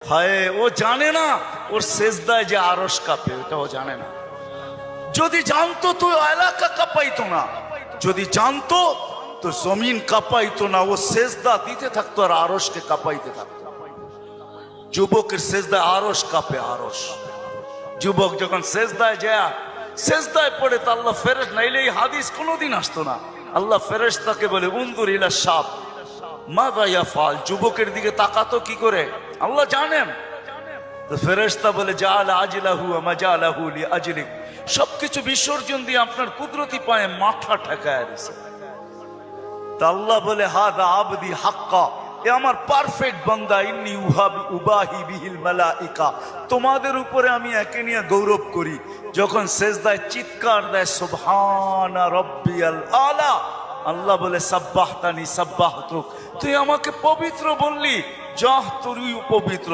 হায়, ও জানে না ওর সেজদায় যে আরশ কাঁপে, ওটা ও জানে না। যদি জানতো তো এলাকা কাঁপাইতো না, যদি জানতো তো জমিন কাঁপাইতো না। ও সেজদা দিতে থাকতো আর আরশকে কাঁপাইতে থাকতো। যুবকের সেজদায় আরশ কাঁপে, আরশ। যুবক যখন সেজদায় যায়, সেজদায় পড়ে তো আল্লাহ ফেরেশতা, নাইলে এই হাদিস কোনোদিন আসতো না। আল্লাহ ফেরেশতাকে বলে উনজুর ইলা শাব মাযা ইয়াফআল, যুবকের দিকে তাকাতো কি করে আল্লাহ জানেন। তো ফেরেশতা বলে জাআলা আজলাহু ওয়া মাজালাহু লিআজলিক, সবকিছু বিসর্জন দিয়ে আপনার কুদরতি পায়ে মাথা ঠেকায় দিয়েছে। তা আল্লাহ বলে হাদা আবদি হাক্কা, এ আমার পারফেক্ট বান্দা। ইন্নী উবাহি বিহিল মালাইকা, তোমাদের উপরে আমি একে নিয়ে গৌরব করি। যখন সেজদায় চিৎকার দেয় সুবহানা রাব্বিয়াল আলা, আল্লাহ বলে সাব্বাহতানি সাব্বাহতুক, তুই আমাকে পবিত্র বললি, যাহ তুই পবিত্র।